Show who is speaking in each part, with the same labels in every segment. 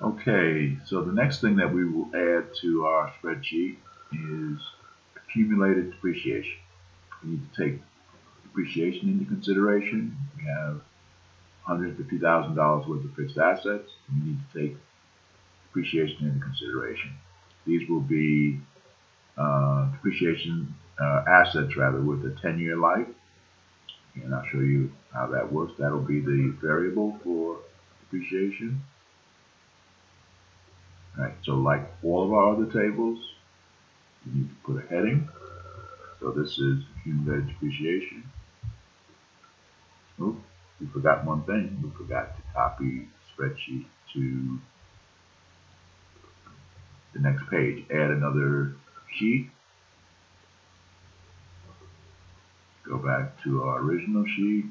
Speaker 1: Okay, so the next thing that we will add to our spreadsheet is accumulated depreciation. We need to take depreciation into consideration. We have $150,000 worth of fixed assets. We need to take depreciation into consideration. These will be depreciation assets rather with a 10-year life, and I'll show you how that works. That'll be the variable for depreciation. Alright, so like all of our other tables, you need to put a heading. So this is accumulated depreciation. Oops, we forgot one thing. We forgot to copy the spreadsheet to the next page. Add another sheet. Go back to our original sheet.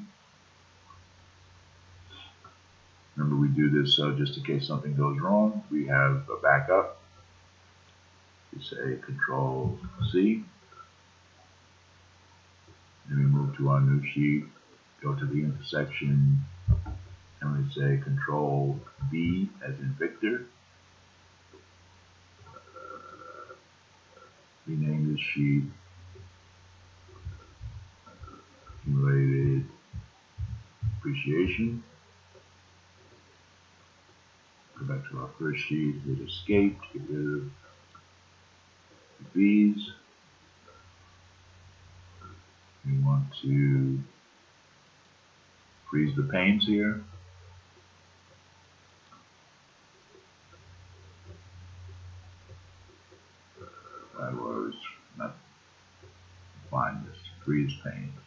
Speaker 1: Remember, we do this just in case something goes wrong. We have a backup. We say Control C. Then we move to our new sheet, go to the intersection, and we say Control V as in Victor. Rename this sheet Accumulated Depreciation. Go back to our first sheet, hit Escape to get rid of the V's. We want to freeze the panes here. I was not find this freeze panes.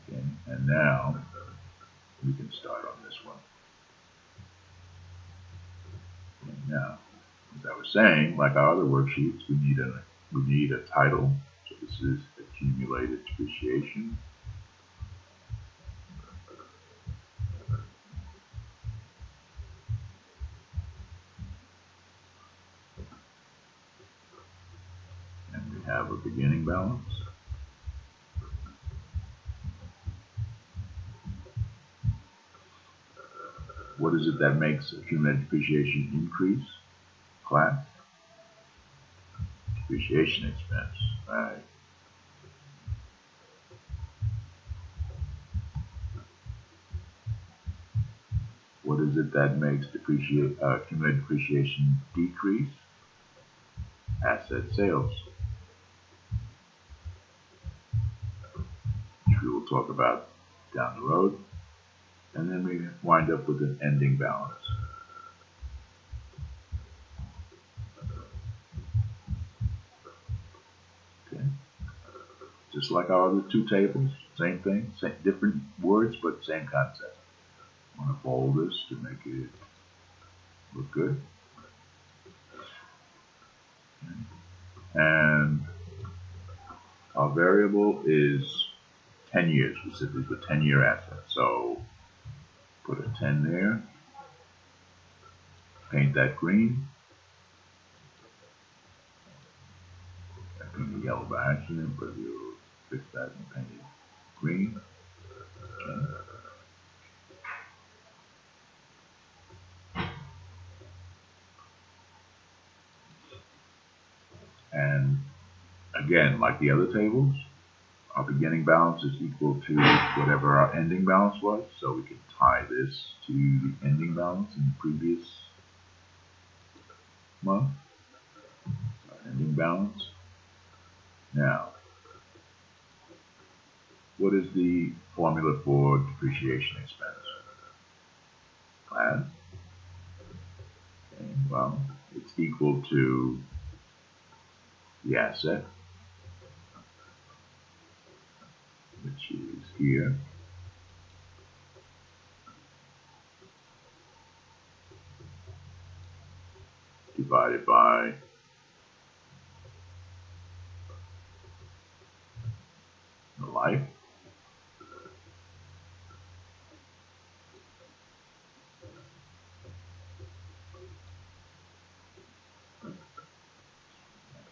Speaker 1: Okay, and now we can start on this one. Okay, now, as I was saying, like our other worksheets, we need a title. So this is accumulated depreciation. And we have a beginning balance. What is it that makes accumulated depreciation increase? Class? Depreciation expense. Right. What is it that makes accumulated depreciation decrease? Asset sales, which we will talk about down the road. And then we wind up with an ending balance. Okay. Just like our other two tables, same thing, different words, but same concept. I want to bold this to make it look good. Okay. And our variable is 10 years. We said this is a 10-year asset. So put a 10 there. Paint that green. I painted yellow by accident, but we'll fix that and paint it green. Okay. And again, like the other tables, our beginning balance is equal to whatever our ending balance was, so we can tie this to the ending balance in the previous month. Our ending balance. Now, what is the formula for depreciation expense? Class. Okay, well, it's equal to the asset, which is here, divided by the life.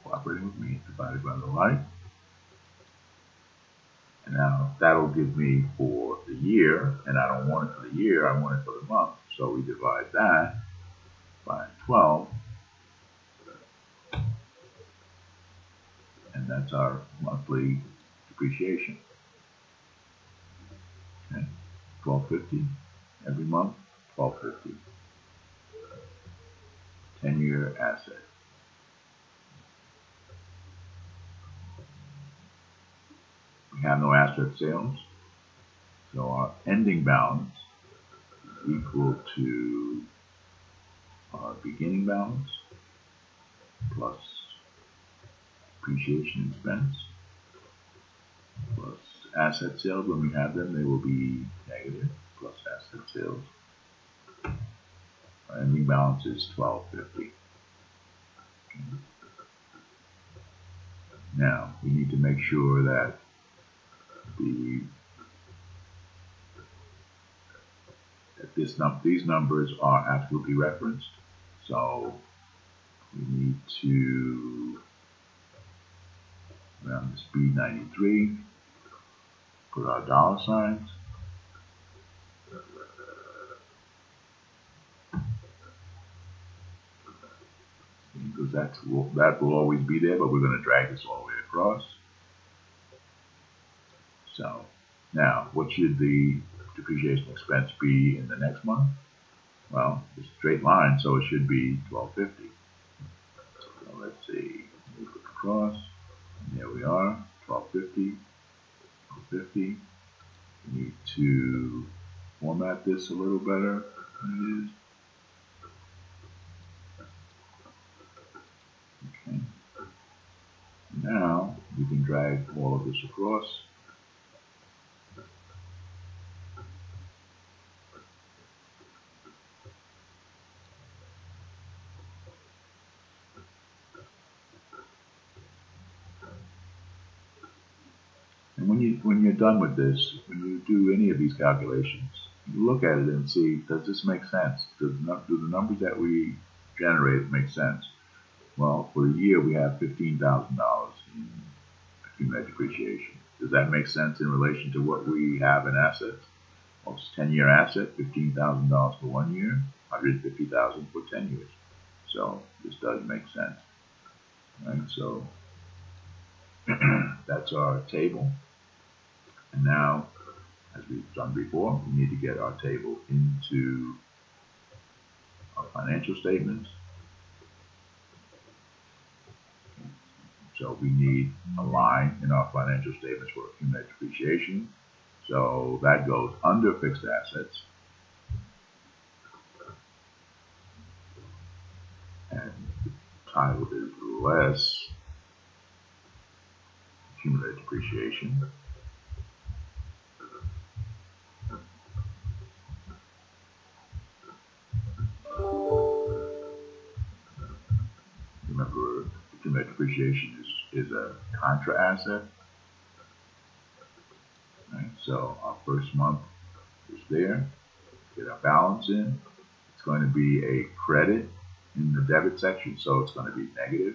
Speaker 1: Cooperating with me, divided by the life. And now that'll give me for the year, and I don't want it for the year, I want it for the month. So we divide that by 12, and that's our monthly depreciation. Okay, $12.50 every month, $12.50. 10-year asset. We have no asset sales, so our ending balance is equal to our beginning balance plus depreciation expense plus asset sales. When we have them, they will be negative plus asset sales. Our ending balance is $12.50. Now we need to make sure that these numbers are absolutely referenced. So we need to, around this B93, put our dollar signs. Because that will always be there, but we're going to drag this all the way across. So now, what should the depreciation expense be in the next month? Well, it's a straight line, so it should be $12.50. So let's see, move it across, and there we are, $12.50, $12.50. We need to format this a little better than it is. Okay. Now we can drag all of this across. And when you're done with this, when you do any of these calculations, you look at it and see, does this make sense? Do the numbers that we generate make sense? Well, for the year we have $15,000 in accumulated depreciation. Does that make sense in relation to what we have in assets? Well, it's a 10-year asset, $15,000 for 1 year, $150,000 for 10 years. So this does make sense. Right? So that's our table. And now, as we've done before, we need to get our table into our financial statements. So we need a line in our financial statements for accumulated depreciation. So that goes under fixed assets. And the title is less accumulated depreciation. Remember, accumulated depreciation is a contra asset. Right? So our first month is there. Get our balance in. It's going to be a credit in the debit section, so it's going to be negative.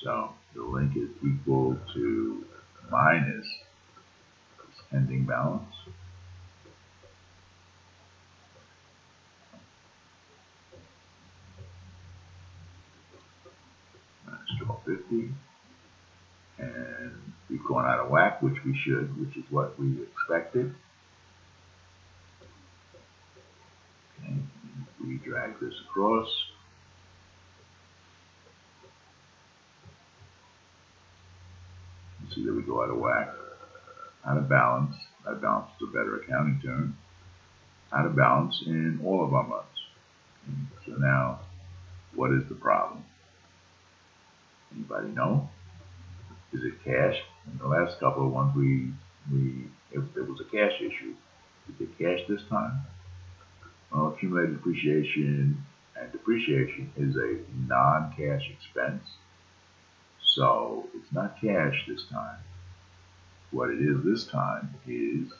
Speaker 1: So the link is equal to minus this ending balance. Minus $12.50. And we've gone out of whack, which we should, which is what we expected. Okay. We drag this across. You see that we go out of whack, out of balance. Out of balance is a better accounting term. Out of balance in all of our months. Okay. So now, what is the problem? Anybody know? Is it cash? In the last couple of ones, it was a cash issue. Is it cash this time? Well, accumulated depreciation and depreciation is a non-cash expense. So it's not cash this time. What it is this time is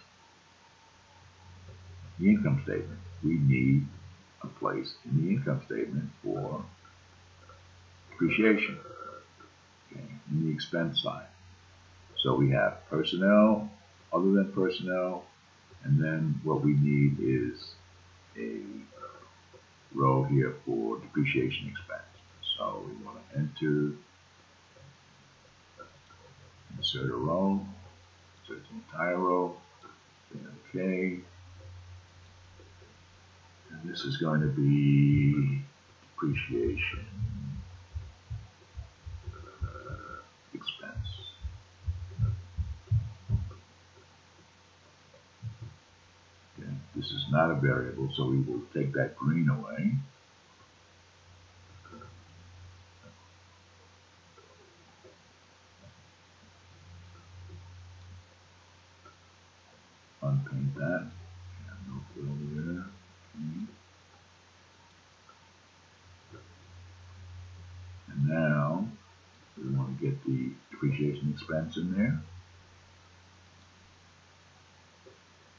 Speaker 1: the income statement. We need a place in the income statement for depreciation, okay, in the expense side. So we have personnel, other than personnel, and then what we need is a row here for depreciation expense. So we want to enter, insert a row, insert the entire row, say OK. And this is going to be depreciation expense. Okay. This is not a variable, so we will take that green away. Unpaint that. No fill there. Okay. And now we want to get the depreciation expense in there.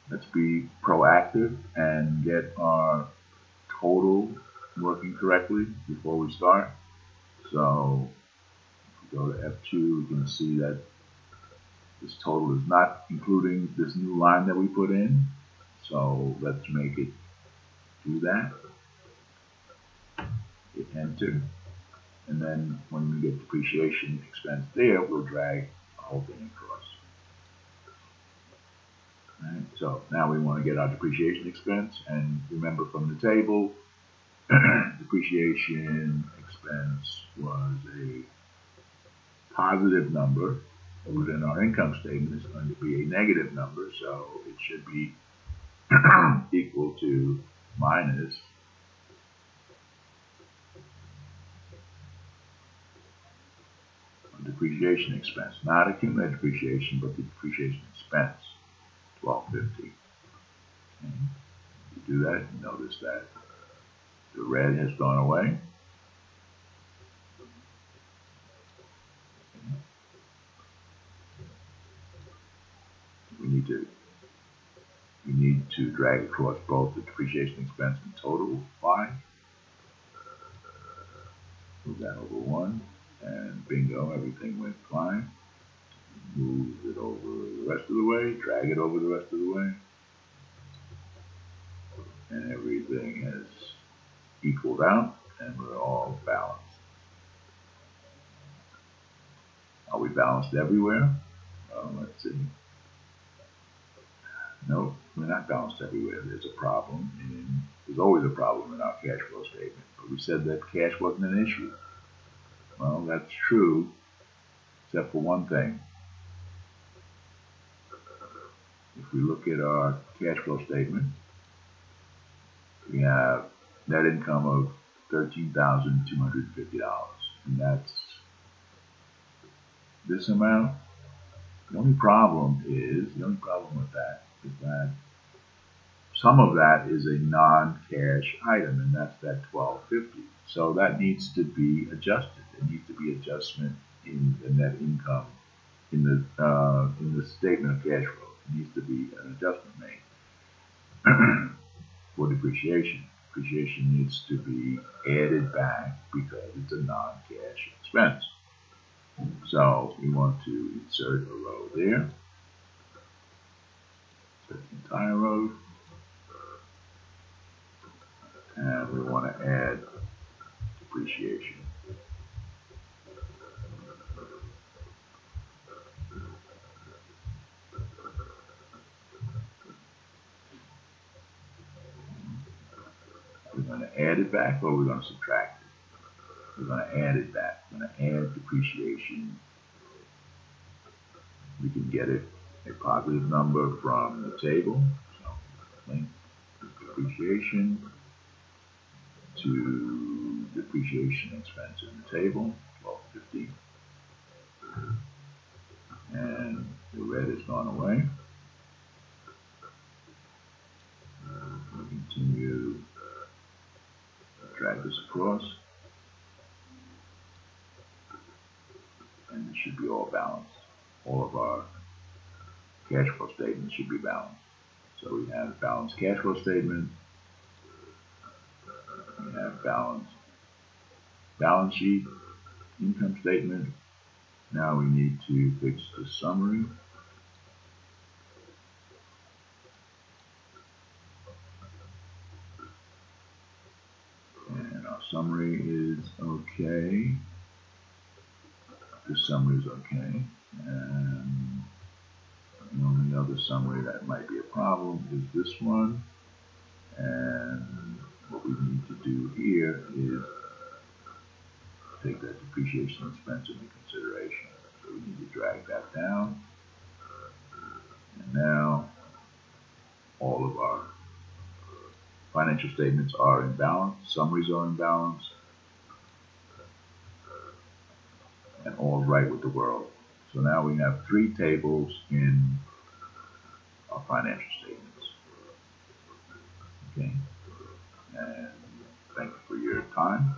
Speaker 1: Let's be proactive and get our total working correctly before we start. So if we go to F2, we can see that this total is not including this new line that we put in. So let's make it do that. Hit enter. And then when we get depreciation expense there, we'll drag the whole thing across. Right, so now we want to get our depreciation expense, and remember from the table, depreciation expense was a positive number, but in our income statement it's going to be a negative number, so it should be equal to minus depreciation expense, not accumulated depreciation, but the depreciation expense, $12.50. Okay. If you do that, you notice that the red has gone away. We need to drag across both the depreciation expense and total Y. Move that over 1, and bingo, everything went fine. Move it over the rest of the way, drag it over the rest of the way, and everything has equaled out, and we're all balanced. Are we balanced everywhere? Let's see. No, we're not balanced everywhere. There's a problem, and there's always a problem in our cash flow statement. But we said that cash wasn't an issue. Well, that's true, except for one thing. If we look at our cash flow statement, we have net income of $13,250, and that's this amount. The only problem with that is that some of that is a non-cash item, and that's that $12.50. So that needs to be adjusted. There needs to be adjustment in the net income in the statement of cash flow. There needs to be an adjustment made for depreciation. Depreciation needs to be added back because it's a non-cash expense. So we want to insert a row there. Insert the entire row. And we want to add depreciation. We're going to add it back, or we're going to subtract it. We're going to add it back. We're going to add depreciation. We can get it a positive number from the table. So link depreciation to depreciation expense in the table, $12.50. And the red has gone away. We'll continue to drag this across. And it should be all balanced. All of our cash flow statements should be balanced. So we have balanced cash flow statement. We have balanced balance sheet, income statement. Now we need to fix the summary. Summary is okay. This summary is okay. And the only other summary that might be a problem is this one. And what we need to do here is take that depreciation expense into consideration. So we need to drag that down. And now all of our financial statements are in balance, summaries are in balance, and all right with the world. So now we have 3 tables in our financial statements. Okay, and thank you for your time.